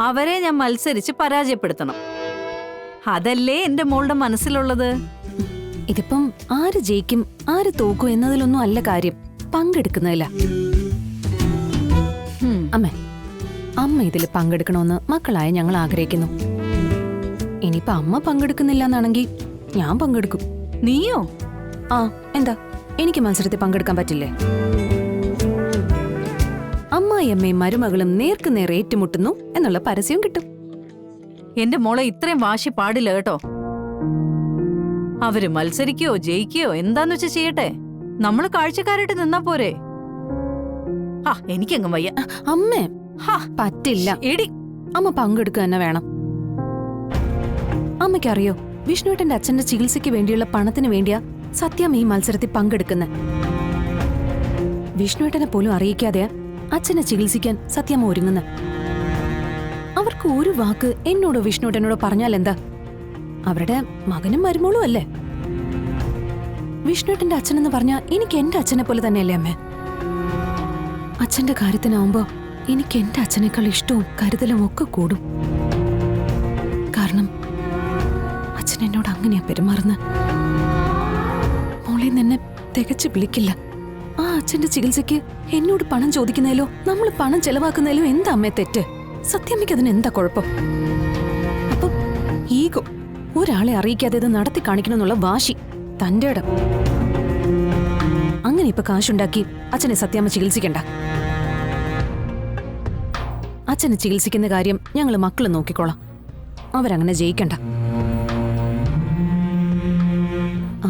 അവരെ ഞാൻ മത്സരിച്ച് പരാജയപ്പെടുത്തണം. അതല്ലേ എന്റെ മോളുടെ മനസ്സിലുള്ളത്. ഇതിപ്പം ആര് ജയിക്കും ആര് തോക്കും എന്നതിലൊന്നും അല്ല കാര്യം, പങ്കെടുക്കുന്നതില്ല. അമ്മ ഇതിൽ പങ്കെടുക്കണമെന്ന് മക്കളായ ഞങ്ങൾ ആഗ്രഹിക്കുന്നു. ഇനിയിപ്പൊ അമ്മ പങ്കെടുക്കുന്നില്ല എന്നാണെങ്കിൽ ഞാൻ പങ്കെടുക്കും. നീയോ? ആ, എന്താ എനിക്ക് മത്സരത്തിൽ പങ്കെടുക്കാൻ പറ്റില്ലേ? അമ്മായിയമ്മയും മരുമകളും നേർക്കുനേർ ഏറ്റുമുട്ടുന്നു എന്നുള്ള പരസ്യം കിട്ടും. എന്റെ മോളെ ഇത്രയും വാശി പാടില്ല കേട്ടോ. അവര് മത്സരിക്കോ ജയിക്കോ എന്താന്ന് വെച്ചാ ചെയ്യട്ടെ, നമ്മള് കാഴ്ചക്കാരായിട്ട് നിന്നാ പോരെ. എനിക്കങ്ങ് വയ്യ. അമ്മേ പറ്റില്ല. എടി, അമ്മ പങ്കെടുക്കുക തന്നെ വേണം. അമ്മയ്ക്കറിയോ, വിഷ്ണുവേട്ടന്റെ അച്ഛന്റെ ചികിത്സയ്ക്ക് വേണ്ടിയുള്ള പണത്തിന് വേണ്ടിയാ സത്യാമ്മ ഈ മത്സരത്തിൽ പങ്കെടുക്കുന്നത്. വിഷ്ണുവേട്ടനെ പോലും അറിയിക്കാതെ അച്ഛനെ ചികിത്സിക്കാൻ സത്യാമ്മ ഒരുങ്ങുന്ന. അവർക്ക് ഒരു വാക്ക് എന്നോടോ വിഷ്ണുവേട്ടനോടോ പറഞ്ഞാൽ എന്താ? അവരുടെ മകനും മരുമോളും അല്ലേ. വിഷ്ണുവേട്ടന്റെ അച്ഛനെന്ന് പറഞ്ഞാൽ എനിക്ക് എന്റെ അച്ഛനെ പോലെ തന്നെയല്ലേ അമ്മേ. അച്ഛന്റെ കാര്യത്തിനാവുമ്പോ എനിക്ക് എന്റെ അച്ഛനേക്കാൾ ഇഷ്ടവും കരുതലും ഒക്കെ കൂടും. കാരണം അച്ഛൻ എന്നോട് അങ്ങനെയാ പെരുമാറുന്നത്. മോളെ നിന്നെ തികച്ചു വിളിക്കില്ല. ആ അച്ഛന്റെ ചികിത്സയ്ക്ക് എന്നോട് പണം ചോദിക്കുന്നതിലോ നമ്മൾ പണം ചെലവാക്കുന്നതിലോ എന്താ അമ്മേ തെറ്റ്? സത്യാമ്മയ്ക്ക് അതിന് എന്താ കുഴപ്പം? അപ്പൊ ഈഗോ, ഒരാളെ അറിയിക്കാതെ ഇത് നടത്തി കാണിക്കണമെന്നുള്ള വാശി, തന്റെ ഇടം. അങ്ങനെ ഇപ്പൊ കാശുണ്ടാക്കി അച്ഛനെ സത്യാമ്മ ചികിത്സിക്കണ്ട. അച്ഛനെ ചികിത്സിക്കുന്ന കാര്യം ഞങ്ങള് മക്കള് നോക്കിക്കോളാം. അവരങ്ങനെ ജയിക്കണ്ട.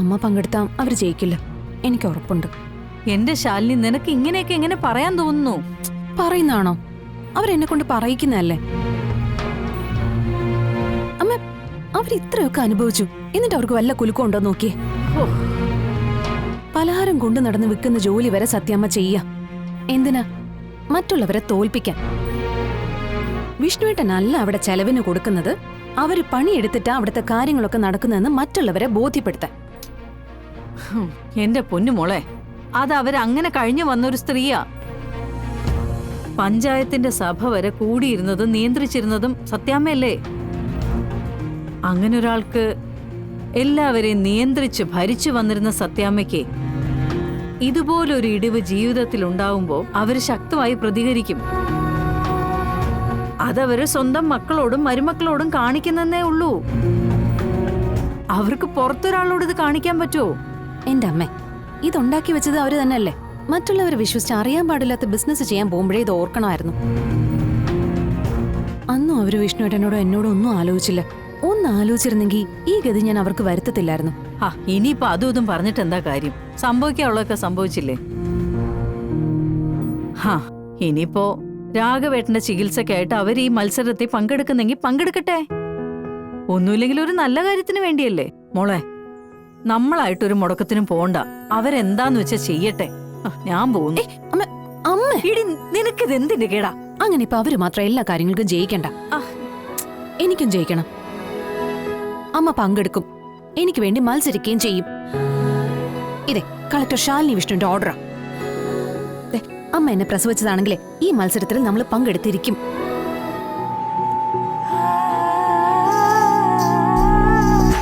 അമ്മ പങ്കെടുത്താൽ അവര് ജയിക്കില്ല, എനിക്ക് ഉറപ്പുണ്ട്. എന്റെ ശാലിനി, നിനക്ക് ഇങ്ങനെയൊക്കെ എങ്ങനെ പറയാൻ തോന്നുന്നു? പറയുന്നാണോ? അവരെന്നെ കൊണ്ട് പറയിക്കുന്നതല്ലേ അമ്മ. അവരിത്രയൊക്കെ അനുഭവിച്ചു, എന്നിട്ട് അവർക്ക് വല്ല കുലുക്കം ഉണ്ടോ നോക്കിയേ. പലഹാരം കൊണ്ടു നടന്ന് വിൽക്കുന്ന ജോലി വരെ സത്യാമ്മ ചെയ്യാ. എന്തിനാ? മറ്റുള്ളവരെ തോൽപ്പിക്കാൻ. വിഷ്ണുവേട്ടനല്ല അവിടെ ചെലവിന് കൊടുക്കുന്നത്, അവര് പണിയെടുത്തിട്ടാ അവിടുത്തെ കാര്യങ്ങളൊക്കെ നടക്കുന്നതെന്ന് മറ്റുള്ളവരെ ബോധ്യപ്പെടുത്താൻ. എന്റെ പൊന്നുമോളെ, അത് അവരങ്ങനെ കഴിഞ്ഞു വന്നൊരു സ്ത്രീയാ. പഞ്ചായത്തിന്റെ സഭ വരെ കൂടിയിരുന്നതും നിയന്ത്രിച്ചിരുന്നതും സത്യാമ്മയല്ലേ. അങ്ങനെ ഒരാൾക്ക് എല്ലാവരെയും നിയന്ത്രിച്ച് ഭരിച്ചു വന്നിരുന്ന സത്യാമ്മയ്ക്ക് ഇതുപോലൊരു ഇടിവ് ജീവിതത്തിൽ ഉണ്ടാവുമ്പോ അവര് ശക്തമായി പ്രതികരിക്കും. അതവര് സ്വന്തം മക്കളോടും മരുമക്കളോടും കാണിക്കുന്നതേ ഉള്ളൂ. അവർക്ക് പുറത്തൊരാളോട് ഇത് കാണിക്കാൻ പറ്റുമോ? എന്റെ അമ്മ, ഇതുണ്ടാക്കി വെച്ചത് അവര് തന്നെയല്ലേ. മറ്റുള്ളവരെ വിശ്വസിച്ച് അറിയാൻ പാടില്ലാത്ത ബിസിനസ് ചെയ്യാൻ പോകുമ്പോഴേ ഇത് ഓർക്കണമായിരുന്നു. അന്നും അവര് വിഷ്ണുവേട്ടനോടോ എന്നോടോ ഒന്നും ആലോചിച്ചില്ല. ഒന്ന് ആലോചിച്ചിരുന്നെങ്കിൽ ഈ ഗതി ഞാൻ അവർക്ക് വരുത്തത്തില്ലായിരുന്നു. ഇനിയിപ്പോ അതും ഇതും പറഞ്ഞിട്ട് എന്താ കാര്യം? സംഭവിക്കാനുള്ളതൊക്കെ സംഭവിച്ചില്ലേ. ഇനിയിപ്പോ രാഘവേട്ടന്റെ ചികിത്സക്കായിട്ട് അവർ ഈ മത്സരത്തിൽ പങ്കെടുക്കുന്നെങ്കിൽ പങ്കെടുക്കട്ടെ. ഒന്നുമില്ലെങ്കിൽ ഒരു നല്ല കാര്യത്തിന് വേണ്ടിയല്ലേ. മോളെ, നമ്മളായിട്ടൊരു മുടക്കത്തിനും പോണ്ട. അവരെന്താന്ന് വെച്ചാ ചെയ്യട്ടെ. ഞാൻ പോകുന്നു. നിനക്കിത് എന്തിന്റെ കേടാ? അങ്ങനെ ഇപ്പൊ അവര് മാത്രം എല്ലാ കാര്യങ്ങൾക്കും ജയിക്കണ്ട, എനിക്കും ജയിക്കണം. അമ്മ പങ്കെടുക്കും, എനിക്ക് വേണ്ടി മത്സരിക്കുകയും ചെയ്യും. ഇതേ കളക്ടർ ശാലിനി വിഷ്ണുവിന്റെ ഓർഡറാ. അമ്മ എന്നെ പ്രസവിച്ചതാണെങ്കിലേ ഈ മത്സരത്തിൽ നമ്മൾ പങ്കെടുത്തിരിക്കും.